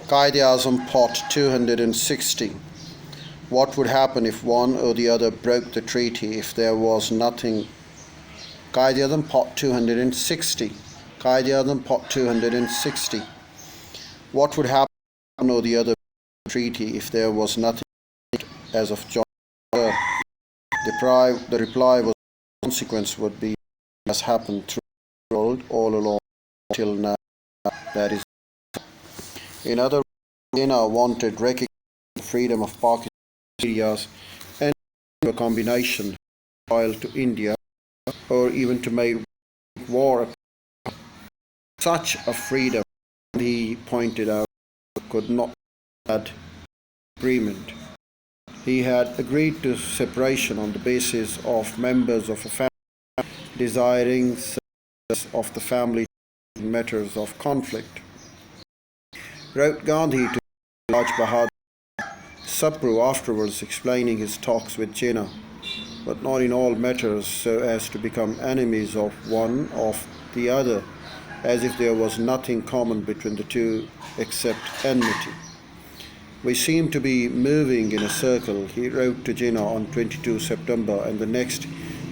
Quaid Azam Pot 260. What would happen if one or the other broke the treaty if there was nothing? Quaid Azam Pot 260. Quaid Azam Pot 260. What would happen if one or the other broke the treaty if there was nothing as of John? The reply was the consequence would be as happened through the world all along till now. That is, in other words, Jinnah wanted recognition of the freedom of Pakistan areas and a combination loyal to India or even to make war. Such a freedom, he pointed out, could not have agreement. He had agreed to separation on the basis of members of a family desiring of the family in matters of conflict. Wrote Gandhi to Raj Bahadur Sapru afterwards explaining his talks with Jinnah, but not in all matters so as to become enemies of one of the other, as if there was nothing common between the two except enmity. We seem to be moving in a circle, he wrote to Jinnah on 22 September, and the next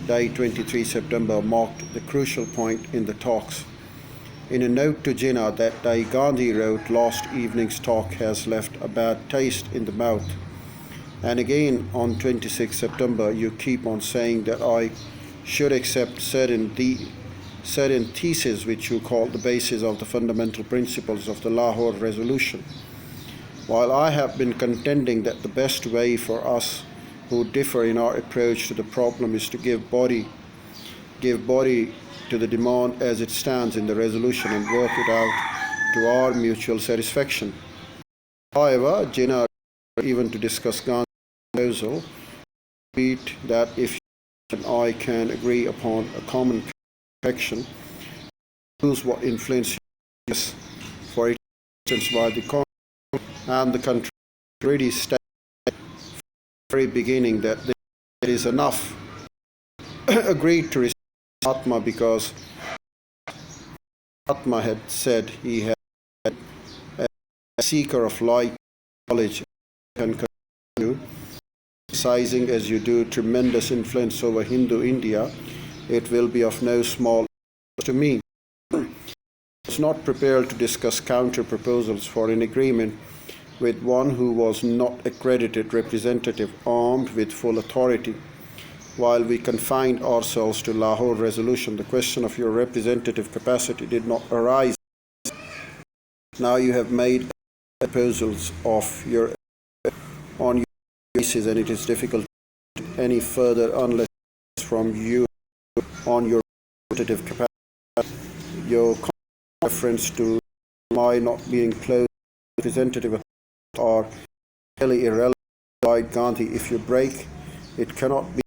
day, 23 September, marked the crucial point in the talks. In a note to Jinnah that day, Gandhi wrote, "Last evening's talk has left a bad taste in the mouth." And again on 26 September, you keep on saying that I should accept certain theses which you call the basis of the fundamental principles of the Lahore Resolution. While I have been contending that the best way for us who differ in our approach to the problem is to give body to the demand as it stands in the resolution and work it out to our mutual satisfaction. However, Jinnah, even to discuss Gandhi's proposal, repeat that if you and I can agree upon a common perfection, choose what influence us, for instance, by the Congress and the country already stated from the very beginning that there is enough agreed to receive Atma because Atma had said he had a seeker of light knowledge and continue exercising as you do tremendous influence over Hindu India, it will be of no small interest to me. I was not prepared to discuss counter proposals for an agreement with one who was not accredited representative armed with full authority. While we confined ourselves to Lahore Resolution, the question of your representative capacity did not arise. Now you have made proposals on your basis, and it is difficult to go any further unless from you on your representative capacity. Your reference to my not being close representative are really irrelevant. Gandhi, if you break, it cannot be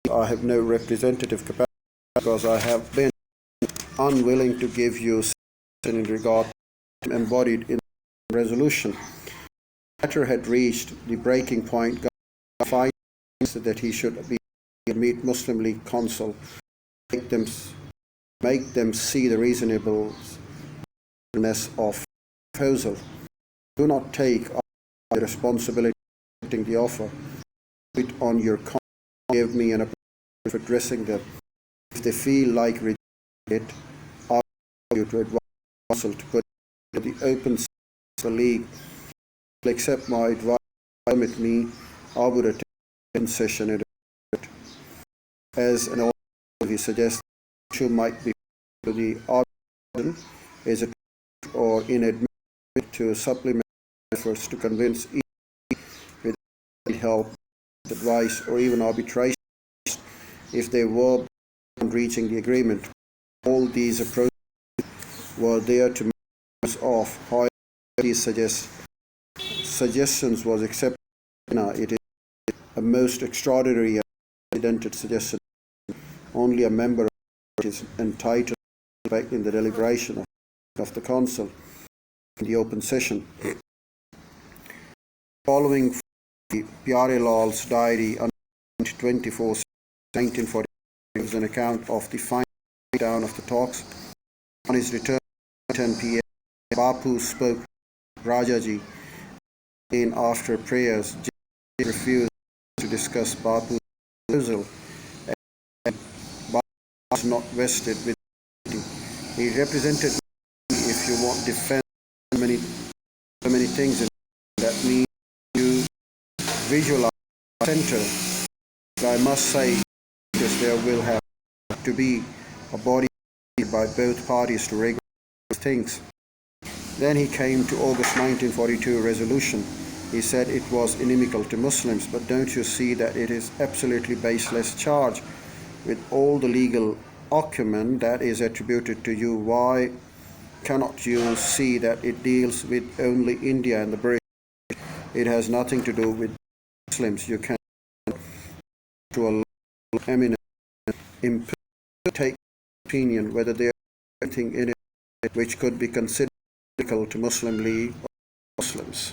I have no representative capacity because I have been unwilling to give you in regard to embodied in the resolution. The matter had reached the breaking point. Gandhi finds that he should meet Muslim League Council, make them see the reasonableness of the proposal. Do not take the responsibility of accepting the offer. Put it on your conscience. Give me an opportunity for addressing them. If they feel like rejecting it, I will you to advise Council to put it to the open the League. Will accept my advice. Permit me, I would attend the session at it. As an alternative, he suggests the issue might be to the arbitration is a or inadmissible to supplement efforts to convince each with help, advice, or even arbitration if they were beyond reaching the agreement. All these approaches were there to make use of. However, these suggestions was accepted. It is a most extraordinary and unprecedented suggestion. Only a member of it is entitled to participate in the deliberation of the council in the open session. Following Pyare Lal's diary on 24 1940 gives an account of the final breakdown of the talks. On his return at 10 p.m., Bapu spoke Rajaji again after prayers, Jay refused to discuss Bapu's proposal and Bapu was not vested with anything. He represented me if you want defend so many things in that means you visualize center. I must say because there will have to be a body by both parties to regulate things. Then he came to August 1942 resolution. He said it was inimical to Muslims, but don't you see that it is absolutely baseless charge with all the legal acumen that is attributed to you? Why cannot you see that it deals with only India and the British? It has nothing to do with Muslims. You can to a eminent take opinion whether there is anything in it which could be considered critical to Muslim League or Muslims.